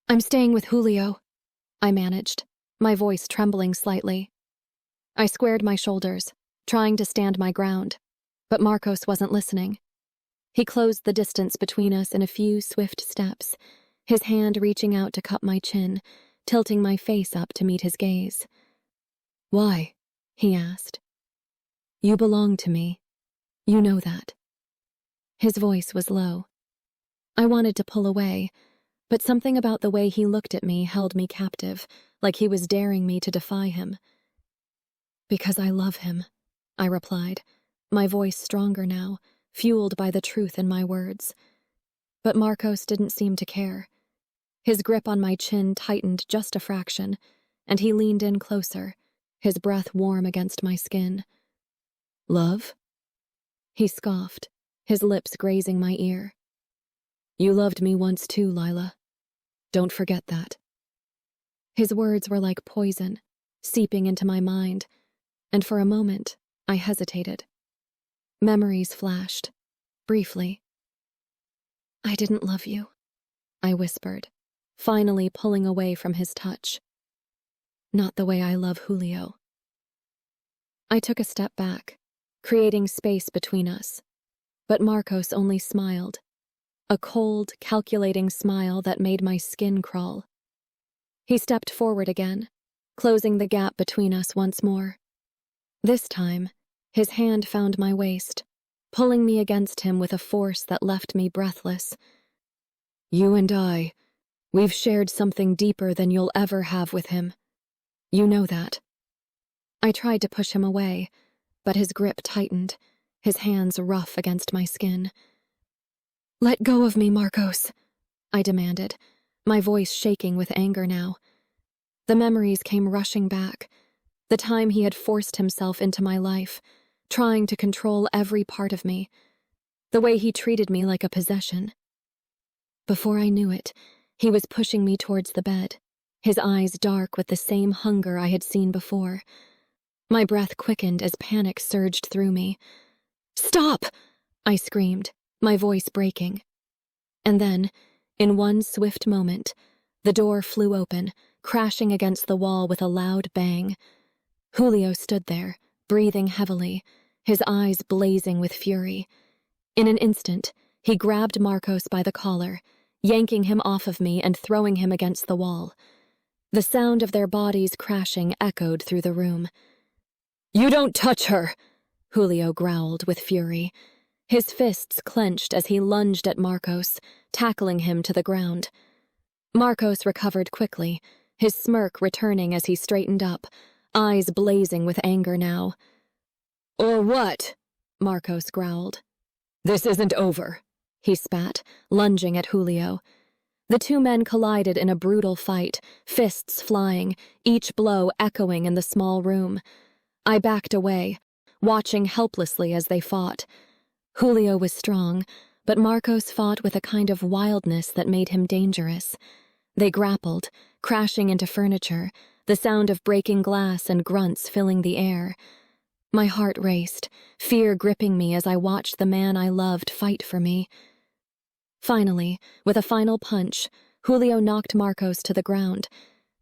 I'm staying with Julio, I managed, my voice trembling slightly. I squared my shoulders, trying to stand my ground, but Marcos wasn't listening. He closed the distance between us in a few swift steps, his hand reaching out to cup my chin, tilting my face up to meet his gaze. Why? He asked. You belong to me. You know that. His voice was low. I wanted to pull away, but something about the way he looked at me held me captive, like he was daring me to defy him. Because I love him, I replied, my voice stronger now, fueled by the truth in my words. But Marcos didn't seem to care. His grip on my chin tightened just a fraction, and he leaned in closer, his breath warm against my skin. Love? He scoffed, his lips grazing my ear. You loved me once too, Lila. Don't forget that. His words were like poison, seeping into my mind, and for a moment, I hesitated. Memories flashed, briefly. I didn't love you, I whispered, finally pulling away from his touch. Not the way I love Julio. I took a step back, creating space between us, but Marcos only smiled, a cold, calculating smile that made my skin crawl. He stepped forward again, closing the gap between us once more. This time, his hand found my waist, pulling me against him with a force that left me breathless. You and I, we've shared something deeper than you'll ever have with him. You know that. I tried to push him away, but his grip tightened, his hands rough against my skin. Let go of me, Marcos, I demanded, my voice shaking with anger now. The memories came rushing back, the time he had forced himself into my life, trying to control every part of me, the way he treated me like a possession. Before I knew it, he was pushing me towards the bed, his eyes dark with the same hunger I had seen before. My breath quickened as panic surged through me. Stop! I screamed, my voice breaking. And then, in one swift moment, the door flew open, crashing against the wall with a loud bang. Julio stood there, breathing heavily, his eyes blazing with fury. In an instant, he grabbed Marcos by the collar, yanking him off of me and throwing him against the wall. The sound of their bodies crashing echoed through the room. You don't touch her! Julio growled with fury. His fists clenched as he lunged at Marcos, tackling him to the ground. Marcos recovered quickly, his smirk returning as he straightened up, eyes blazing with anger now. Or what? Marcos growled. This isn't over, he spat, lunging at Julio. The two men collided in a brutal fight, fists flying, each blow echoing in the small room. I backed away, watching helplessly as they fought. Julio was strong, but Marcos fought with a kind of wildness that made him dangerous. They grappled, crashing into furniture, the sound of breaking glass and grunts filling the air. My heart raced, fear gripping me as I watched the man I loved fight for me. Finally, with a final punch, Julio knocked Marcos to the ground.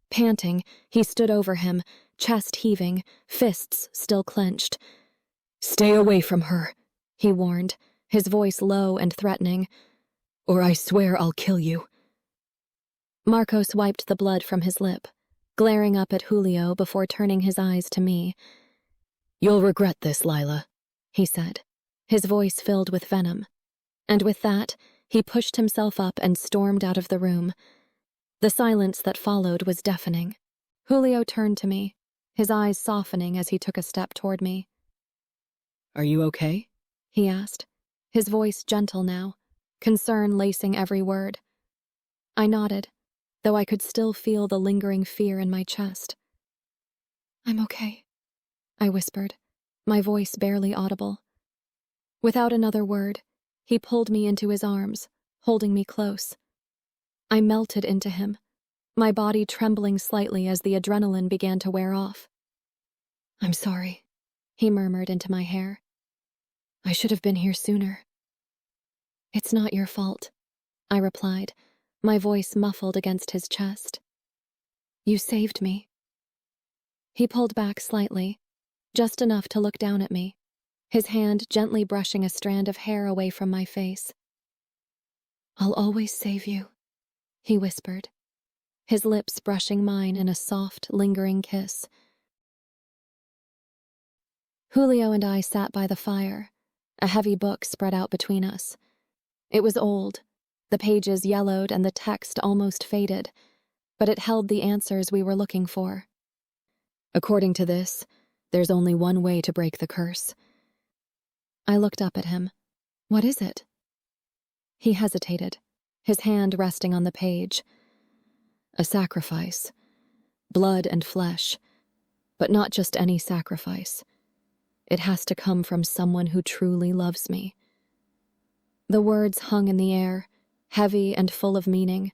Panting, he stood over him, chest heaving, fists still clenched. "Stay away from her," he warned, his voice low and threatening, "or I swear I'll kill you." Marcos wiped the blood from his lip, glaring up at Julio before turning his eyes to me. "You'll regret this, Lila," he said, his voice filled with venom. And with that, he pushed himself up and stormed out of the room. The silence that followed was deafening. Julio turned to me, his eyes softening as he took a step toward me. "Are you okay?" he asked, his voice gentle now, concern lacing every word. I nodded, though I could still feel the lingering fear in my chest. "I'm okay," I whispered, my voice barely audible. Without another word, he pulled me into his arms, holding me close. I melted into him, my body trembling slightly as the adrenaline began to wear off. "I'm sorry," he murmured into my hair. "I should have been here sooner." "It's not your fault," I replied, my voice muffled against his chest. "You saved me." He pulled back slightly, just enough to look down at me, his hand gently brushing a strand of hair away from my face. "I'll always save you," he whispered, his lips brushing mine in a soft, lingering kiss. Julio and I sat by the fire, a heavy book spread out between us. It was old, the pages yellowed and the text almost faded, but it held the answers we were looking for. "According to this, there's only one way to break the curse." I looked up at him. "What is it?" He hesitated, his hand resting on the page. "A sacrifice. Blood and flesh. But not just any sacrifice. It has to come from someone who truly loves me." The words hung in the air, heavy and full of meaning.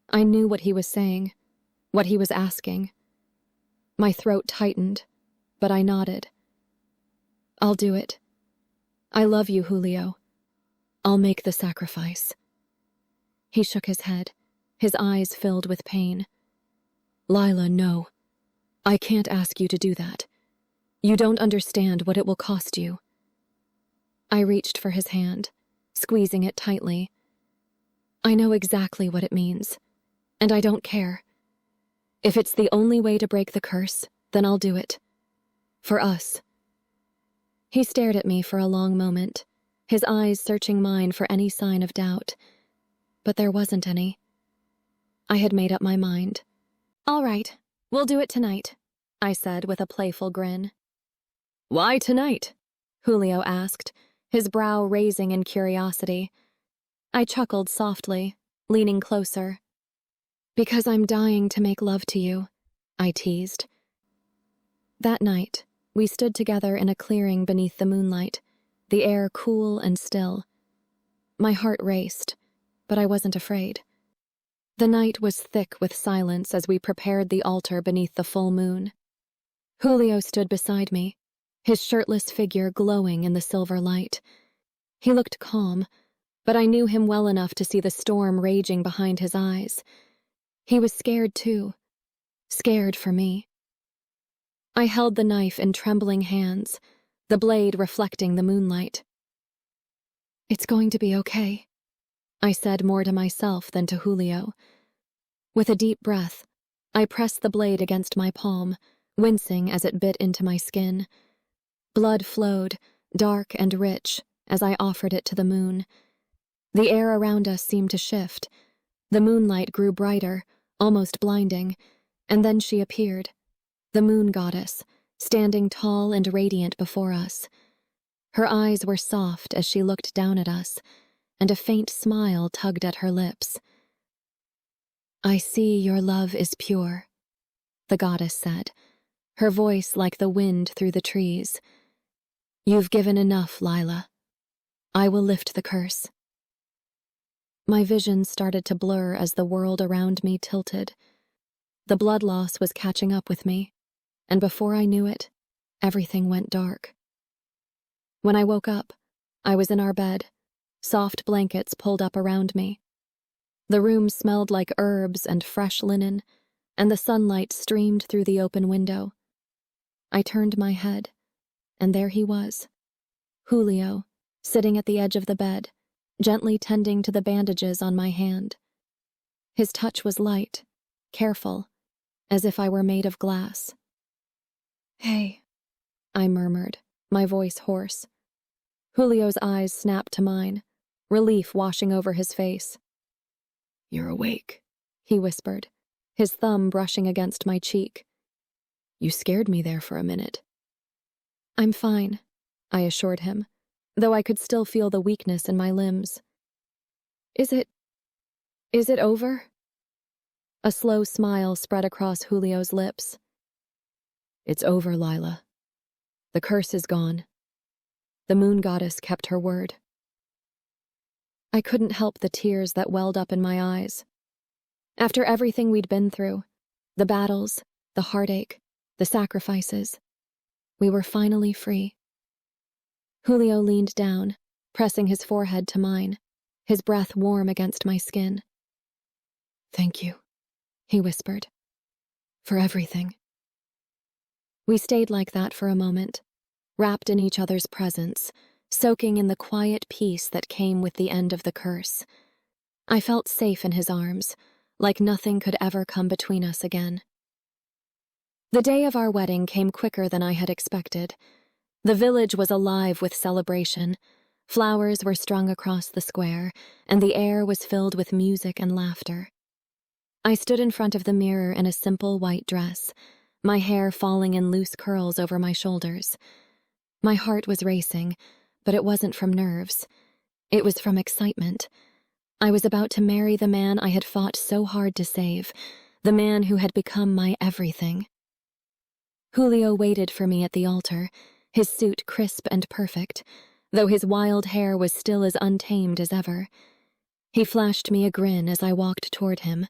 I knew what he was saying, what he was asking. My throat tightened, but I nodded. "I'll do it. I love you, Julio. I'll make the sacrifice." He shook his head, his eyes filled with pain. "Lila, no. I can't ask you to do that. You don't understand what it will cost you." I reached for his hand, squeezing it tightly. "I know exactly what it means, and I don't care. If it's the only way to break the curse, then I'll do it. For us." He stared at me for a long moment, his eyes searching mine for any sign of doubt. But there wasn't any. I had made up my mind. "All right, we'll do it tonight," I said with a playful grin. "Why tonight?" Julio asked, his brow raising in curiosity. I chuckled softly, leaning closer. "Because I'm dying to make love to you," I teased. That night, we stood together in a clearing beneath the moonlight, the air cool and still. My heart raced, but I wasn't afraid. The night was thick with silence as we prepared the altar beneath the full moon. Julio stood beside me, his shirtless figure glowing in the silver light. He looked calm, but I knew him well enough to see the storm raging behind his eyes. He was scared too, scared for me. I held the knife in trembling hands, the blade reflecting the moonlight. "It's going to be okay," I said more to myself than to Julio. With a deep breath, I pressed the blade against my palm, wincing as it bit into my skin. Blood flowed, dark and rich, as I offered it to the moon. The air around us seemed to shift. The moonlight grew brighter, almost blinding, and then she appeared, the moon goddess, standing tall and radiant before us. Her eyes were soft as she looked down at us, and a faint smile tugged at her lips. I see your love is pure, the goddess said, her voice like the wind through the trees. You've given enough, Lila. I will lift the curse. My vision started to blur as the world around me tilted. The blood loss was catching up with me, and before I knew it, everything went dark. When I woke up, I was in our bed, soft blankets pulled up around me. The room smelled like herbs and fresh linen, and the sunlight streamed through the open window. I turned my head, and there he was, Julio, sitting at the edge of the bed, gently tending to the bandages on my hand. His touch was light, careful, as if I were made of glass. "Hey," I murmured, my voice hoarse. Julio's eyes snapped to mine, relief washing over his face. "You're awake," he whispered, his thumb brushing against my cheek. "You scared me there for a minute." "I'm fine," I assured him, though I could still feel the weakness in my limbs. Is it over?" A slow smile spread across Julio's lips. "It's over, Lila. The curse is gone. The moon goddess kept her word." I couldn't help the tears that welled up in my eyes. After everything we'd been through, the battles, the heartache, the sacrifices, we were finally free. Julio leaned down, pressing his forehead to mine, his breath warm against my skin. "Thank you," he whispered, "for everything." We stayed like that for a moment, wrapped in each other's presence, soaking in the quiet peace that came with the end of the curse. I felt safe in his arms, like nothing could ever come between us again. The day of our wedding came quicker than I had expected. The village was alive with celebration. Flowers were strung across the square, and the air was filled with music and laughter. I stood in front of the mirror in a simple white dress, my hair falling in loose curls over my shoulders. My heart was racing, but it wasn't from nerves. It was from excitement. I was about to marry the man I had fought so hard to save, the man who had become my everything. Julio waited for me at the altar, his suit crisp and perfect, though his wild hair was still as untamed as ever. He flashed me a grin as I walked toward him.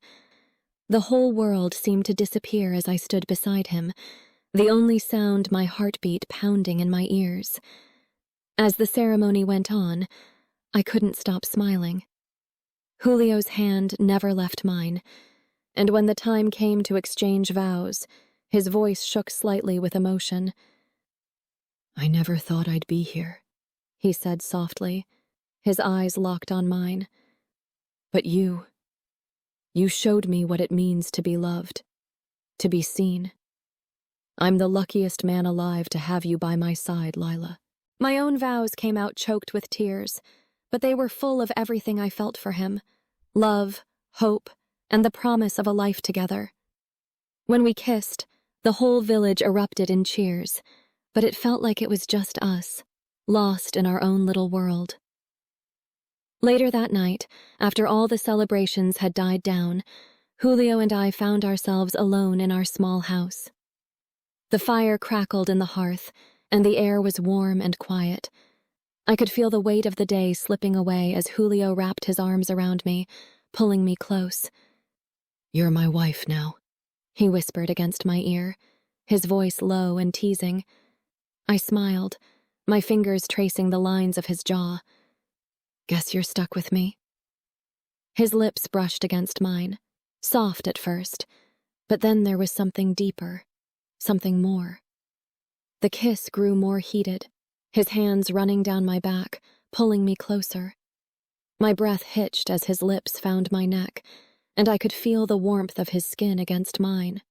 The whole world seemed to disappear as I stood beside him, the only sound my heartbeat pounding in my ears. As the ceremony went on, I couldn't stop smiling. Julio's hand never left mine, and when the time came to exchange vows, his voice shook slightly with emotion. "I never thought I'd be here," he said softly, his eyes locked on mine. "But you showed me what it means to be loved, to be seen. I'm the luckiest man alive to have you by my side, Lila." My own vows came out choked with tears, but they were full of everything I felt for him: love, hope, and the promise of a life together. When we kissed, the whole village erupted in cheers, but it felt like it was just us, lost in our own little world. Later that night, after all the celebrations had died down, Julio and I found ourselves alone in our small house. The fire crackled in the hearth, and the air was warm and quiet. I could feel the weight of the day slipping away as Julio wrapped his arms around me, pulling me close. "You're my wife now," he whispered against my ear, his voice low and teasing. I smiled, my fingers tracing the lines of his jaw. "Guess you're stuck with me?" His lips brushed against mine, soft at first, but then there was something deeper, something more. The kiss grew more heated, his hands running down my back, pulling me closer. My breath hitched as his lips found my neck, and I could feel the warmth of his skin against mine.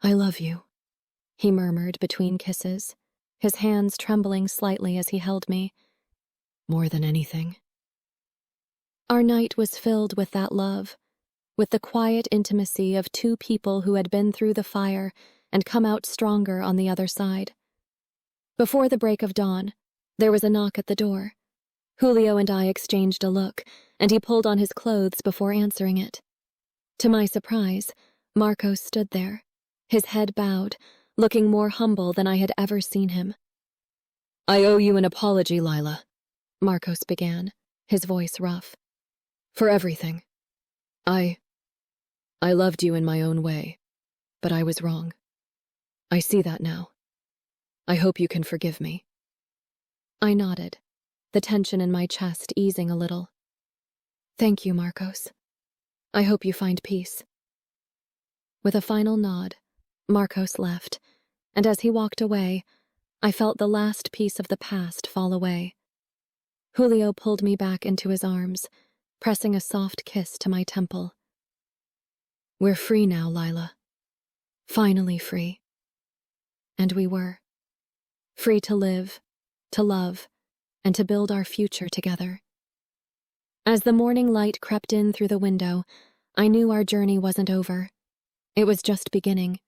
"I love you," he murmured between kisses, his hands trembling slightly as he held me. "More than anything." Our night was filled with that love, with the quiet intimacy of two people who had been through the fire and come out stronger on the other side. Before the break of dawn, there was a knock at the door. Julio and I exchanged a look, and he pulled on his clothes before answering it. To my surprise, Marcos stood there, his head bowed, looking more humble than I had ever seen him. "I owe you an apology, Lila," Marcos began, his voice rough. "For everything. I loved you in my own way, but I was wrong. I see that now. I hope you can forgive me." I nodded, the tension in my chest easing a little. "Thank you, Marcos. I hope you find peace." With a final nod, Marcos left, and as he walked away, I felt the last piece of the past fall away. Julio pulled me back into his arms, pressing a soft kiss to my temple. "We're free now, Lila. Finally free." And we were. Free to live, to love, and to build our future together. As the morning light crept in through the window, I knew our journey wasn't over. It was just beginning.